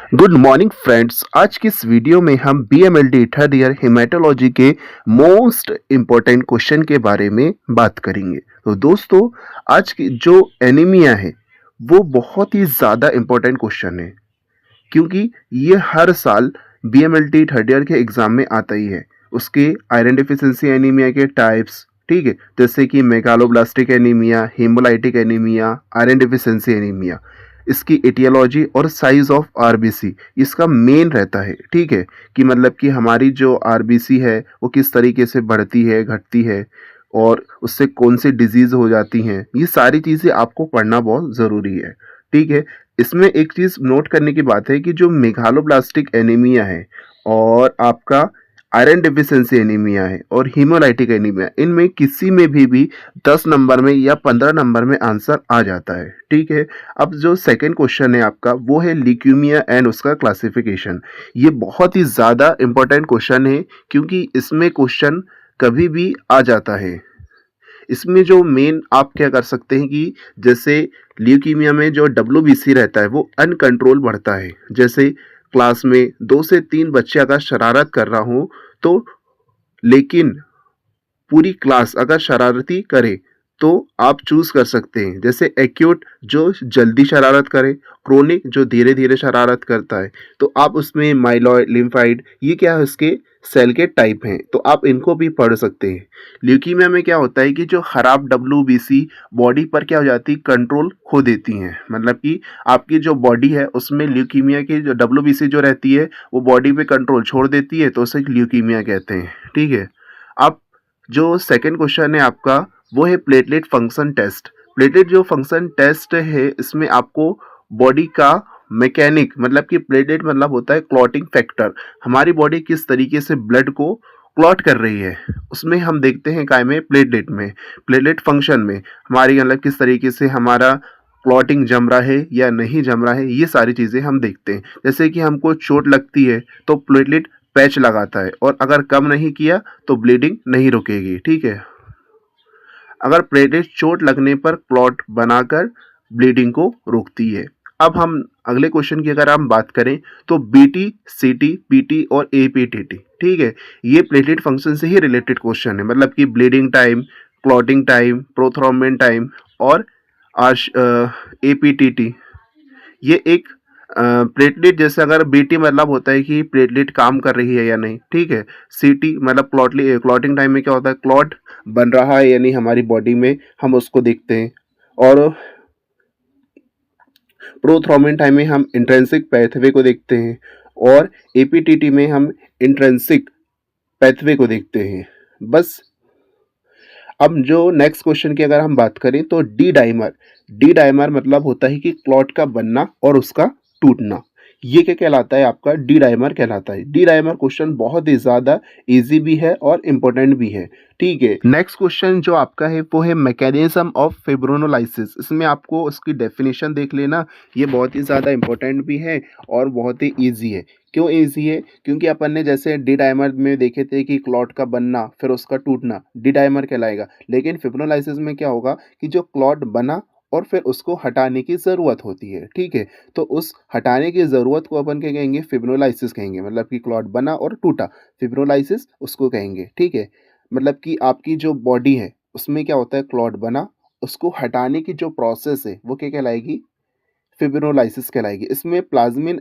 Good morning friends. आज की इस वीडियो में हम बीएमएलटी थर्ड ईयर हेमेटोलॉजी के मोस्ट इम्पोर्टेंट क्वेश्चन के बारे में बात करेंगे। तो दोस्तों, आज की जो एनीमिया है वो बहुत ही ज़्यादा इम्पोर्टेंट क्वेश्चन है, क्योंकि ये हर साल बीएमएलटी थर्ड ईयर के एग्जाम में आता ही है। उसके आयरन डिफिशिएंसी एनीमिया के टाइप्स, ठीक है, जैसे कि megaloblastic anaemia, haemolytic anaemia, iron deficiency anaemia, इसकी एटियोलॉजी और साइज ऑफ आरबीसी इसका मेन रहता है। ठीक है, कि मतलब कि हमारी जो आरबीसी है वो किस तरीके से बढ़ती है, घटती है, और उससे कौन सी डिजीज़ हो जाती हैं, ये सारी चीज़ें आपको पढ़ना बहुत ज़रूरी है। ठीक है, इसमें एक चीज़ नोट करने की बात है कि जो मेगालोब्लास्टिक एनीमिया है और आपका आयरन डिफिशिएंसी एनीमिया है और हीमोलाइटिक एनीमिया, इनमें किसी में भी 10 नंबर में या 15 नंबर में आंसर आ जाता है। ठीक है, अब जो सेकंड क्वेश्चन है आपका वो है ल्यूकीमिया एंड उसका क्लासिफिकेशन। ये बहुत ही ज़्यादा इम्पोर्टेंट क्वेश्चन है, क्योंकि इसमें क्वेश्चन कभी भी आ जाता है। इसमें जो मेन आप क्या कर सकते हैं कि जैसे ल्यूकीमिया में जो डब्ल्यूबीसी रहता है वो अनकंट्रोल बढ़ता है। जैसे क्लास में 2 से 3 बच्चे अगर शरारत कर रहा हूँ, तो लेकिन पूरी क्लास अगर शरारती करे तो आप चूज कर सकते हैं। जैसे एक्यूट जो जल्दी शरारत करे, क्रोनिक जो धीरे धीरे शरारत करता है। तो आप उसमें माइलॉइड, लिम्फाइड, ये क्या है, उसके सेल के टाइप हैं, तो आप इनको भी पढ़ सकते हैं। ल्यूकीमिया में क्या होता है कि जो खराब डब्ल्यूबीसी बॉडी पर क्या हो जाती है, कंट्रोल खो देती हैं। मतलब कि आपकी जो बॉडी है उसमें ल्यूकीमिया की जो डब्ल्यूबीसी जो रहती है वो बॉडी पे कंट्रोल छोड़ देती है, तो उसे ल्यूकीमिया कहते हैं। ठीक है, आप जो सेकंड क्वेश्चन है आपका वो है प्लेटलेट फंक्शन टेस्ट। प्लेटलेट जो फंक्शन टेस्ट है, इसमें आपको बॉडी का मैकेनिक, मतलब कि प्लेटलेट मतलब होता है क्लॉटिंग फैक्टर, हमारी बॉडी किस तरीके से ब्लड को क्लॉट कर रही है, उसमें हम देखते हैं काय में, प्लेटलेट में। प्लेटलेट फंक्शन में हमारी मतलब किस तरीके से हमारा क्लॉटिंग जम रहा है या नहीं जम रहा है, ये सारी चीज़ें हम देखते हैं। जैसे कि हमको चोट लगती है तो प्लेटलेट पैच लगाता है, और अगर कम नहीं किया तो ब्लीडिंग नहीं रुकेगी। ठीक है, अगर प्लेटलेट चोट लगने पर क्लॉट बनाकर ब्लीडिंग को रोकती है। अब हम अगले क्वेश्चन की अगर हम बात करें तो बीटी, सीटी, पीटी और एपीटीटी, ठीक है, ये प्लेटलेट फंक्शन से ही रिलेटेड क्वेश्चन है। मतलब कि bleeding time, clotting time, prothrombin time और एपीटीटी, ये एक प्लेटलेट, जैसे अगर बीटी मतलब होता है कि प्लेटलेट काम कर रही है या नहीं। ठीक है, सीटी मतलब क्लॉटिंग टाइम में क्या होता है, क्लॉट बन रहा है या नहीं हमारी बॉडी में, हम उसको देखते हैं। और प्रोथ्रोम्बिन टाइम में हम इंट्रिंसिक पैथवे को देखते हैं, और एपीटीटी में हम इंट्रिंसिक पैथवे को देखते हैं। बस, अब जो नेक्स्ट क्वेश्चन की अगर हम बात करें तो डी डाइमर मतलब होता है कि क्लॉट का बनना और उसका टूटना। ये क्या कहलाता है, आपका डी डाइमर कहलाता है। डी डाइमर क्वेश्चन बहुत ही ज़्यादा इजी भी है और इम्पोर्टेंट भी है। ठीक है, नेक्स्ट क्वेश्चन जो आपका है वो है मैकेनिज्म ऑफ फिब्रोनोलाइसिस। इसमें आपको उसकी डेफिनेशन देख लेना, ये बहुत ही ज़्यादा इम्पोर्टेंट भी है और बहुत ही ईजी है। क्यों ईजी है, क्योंकि अपन ने जैसे डी डाइमर में देखे थे कि क्लॉट का बनना फिर उसका टूटना डी डाइमर कहलाएगा, लेकिन फिब्रोनालाइसिस में क्या होगा कि जो क्लॉट बना और फिर उसको हटाने की ज़रूरत होती है। ठीक है, तो उस हटाने की ज़रूरत को अपन क्या कहेंगे, फिब्रोलाइसिस कहेंगे। मतलब कि क्लॉट बना और टूटा, फिब्रोलाइसिस उसको कहेंगे। ठीक है, मतलब कि आपकी जो बॉडी है उसमें क्या होता है, क्लॉट बना, उसको हटाने की जो प्रोसेस है वो क्या कहलाएगी, फिब्रोलाइसिस कहलाएगी। इसमें प्लाज्मिन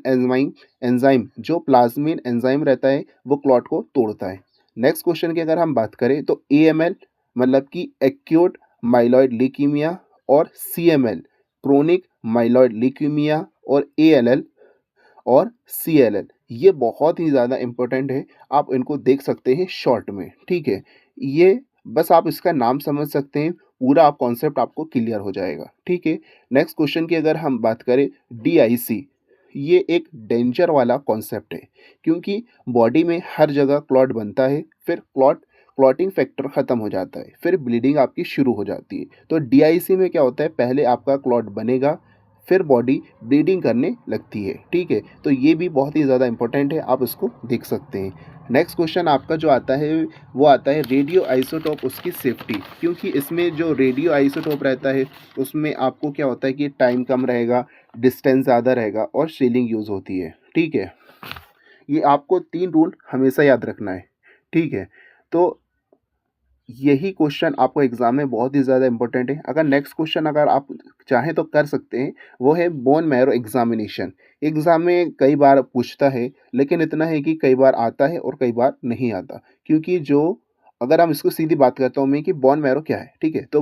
एंजाइम जो प्लाज्मिन एंजाइम रहता है वो क्लॉट को तोड़ता है। नेक्स्ट क्वेश्चन की अगर हम बात करें तो एएमएल मतलब कि एक्यूट माइलॉइड ल्यूकीमिया, और सीएमएल क्रोनिक माइलॉइड ल्यूकीमिया, और एएलएल और सीएलएल, ये बहुत ही ज़्यादा इम्पोर्टेंट है। आप इनको देख सकते हैं शॉर्ट में। ठीक है, ये बस आप इसका नाम समझ सकते हैं, पूरा आप कॉन्सेप्ट आपको क्लियर हो जाएगा। ठीक है, नेक्स्ट क्वेश्चन की अगर हम बात करें, डीआईसी, ये एक डेंजर वाला कॉन्सेप्ट है, क्योंकि बॉडी में हर जगह क्लॉट बनता है, फिर क्लॉटिंग फैक्टर ख़त्म हो जाता है, फिर ब्लीडिंग आपकी शुरू हो जाती है। तो डीआईसी में क्या होता है, पहले आपका क्लॉट बनेगा, फिर बॉडी ब्लीडिंग करने लगती है। ठीक है, तो ये भी बहुत ही ज़्यादा इंपॉर्टेंट है, आप इसको देख सकते हैं। नेक्स्ट क्वेश्चन आपका जो आता है वो आता है रेडियो आइसोटोप, उसकी सेफ्टी, क्योंकि इसमें जो रेडियो आइसोटोप रहता है उसमें आपको क्या होता है कि टाइम कम रहेगा, डिस्टेंस ज़्यादा रहेगा और शीलिंग यूज़ होती है। ठीक है? ये आपको 3 रूल हमेशा याद रखना है, ठीक है? तो यही क्वेश्चन आपको एग्ज़ाम में बहुत ही ज़्यादा इम्पोर्टेंट है। अगर नेक्स्ट क्वेश्चन अगर आप चाहें तो कर सकते हैं, वो है बोन मैरो एग्ज़ामिनेशन। एग्ज़ाम में कई बार पूछता है, लेकिन इतना है कि कई बार आता है और कई बार नहीं आता। क्योंकि जो अगर हम इसको सीधी बात करता हूँ मैं कि बोन मैरो क्या है, ठीक है? तो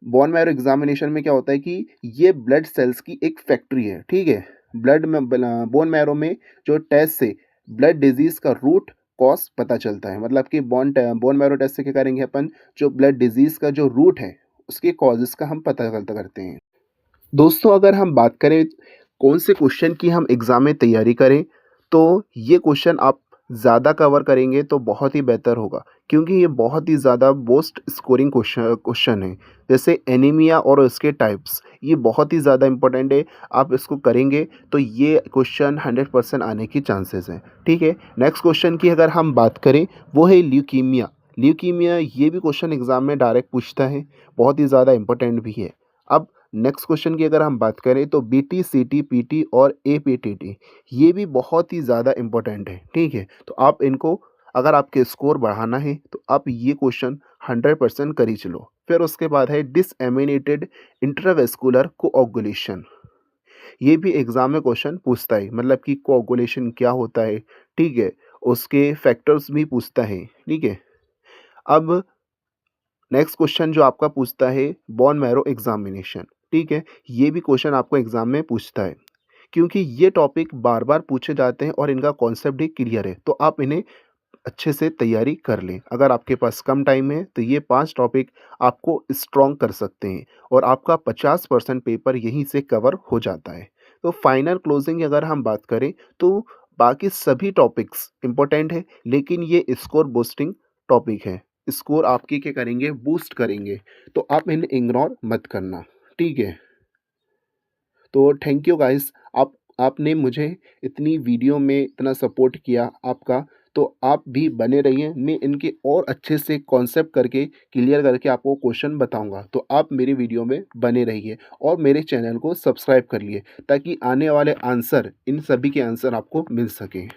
बोन मैरो एग्ज़ामिनेशन में क्या होता है कि ये ब्लड सेल्स की एक फैक्ट्री है, ठीक है? ब्लड में बोन मैरो में जो टेस्ट से ब्लड डिज़ीज़ का रूट कॉज़ पता चलता है। मतलब कि बोन मैरो टेस्ट से क्या करेंगे अपन, जो ब्लड डिज़ीज़ का जो रूट है, उसके कॉज़ेज़ का हम पता करते हैं। दोस्तों अगर हम बात करें कौन से क्वेश्चन की हम एग्ज़ाम में तैयारी करें, तो ये क्वेश्चन आप ज़्यादा कवर करेंगे तो बहुत ही बेहतर होगा, क्योंकि ये बहुत ही ज़्यादा मोस्ट स्कोरिंग क्वेश्चन है। जैसे एनीमिया और उसके टाइप्स, ये बहुत ही ज़्यादा इम्पोर्टेंट है। आप इसको करेंगे तो ये क्वेश्चन 100% आने की चांसेस हैं, ठीक है? नेक्स्ट क्वेश्चन की अगर हम बात करें, वो है ल्यूकीमिया। ल्यूकीमिया ये भी क्वेश्चन एग्ज़ाम में डायरेक्ट पूछता है, बहुत ही ज़्यादा इम्पोर्टेंट भी है। अब नेक्स्ट क्वेश्चन की अगर हम बात करें तो बीटी, सीटी, पीटी और एपीटीटी, ये भी बहुत ही ज़्यादा इम्पोर्टेंट है, ठीक है? तो आप इनको अगर आपके स्कोर बढ़ाना है तो आप ये क्वेश्चन 100% कर ही चलो। फिर उसके बाद है डिसएमिनेटेड इंट्रावेस्कुलर कोआगुलेशन। ये भी एग्ज़ाम में क्वेश्चन पूछता है, मतलब कि कोआगुलेशन क्या होता है, ठीक है? उसके फैक्टर्स भी पूछता है, ठीक है? अब नेक्स्ट क्वेश्चन जो आपका पूछता है बोन मैरो एग्जामिनेशन, ठीक है? ये भी क्वेश्चन आपको एग्जाम में पूछता है, क्योंकि ये टॉपिक बार बार पूछे जाते हैं और इनका कॉन्सेप्ट भी क्लियर है, तो आप इन्हें अच्छे से तैयारी कर लें। अगर आपके पास कम टाइम है तो ये 5 टॉपिक आपको स्ट्रॉन्ग कर सकते हैं और आपका 50% पेपर यहीं से कवर हो जाता है। तो फाइनल क्लोजिंग अगर हम बात करें तो बाकी सभी टॉपिक्स इम्पोर्टेंट है, लेकिन ये स्कोर बूस्टिंग टॉपिक है। स्कोर आपके क्या करेंगे, बूस्ट करेंगे, तो आप इन्हें इग्नोर मत करना, ठीक है? तो थैंक यू गाइस, आपने मुझे इतनी वीडियो में इतना सपोर्ट किया आपका, तो आप भी बने रहिए। मैं इनके और अच्छे से कॉन्सेप्ट करके क्लियर करके आपको क्वेश्चन बताऊंगा, तो आप मेरी वीडियो में बने रहिए और मेरे चैनल को सब्सक्राइब कर लिए, ताकि आने वाले आंसर इन सभी के आंसर आपको मिल सकें।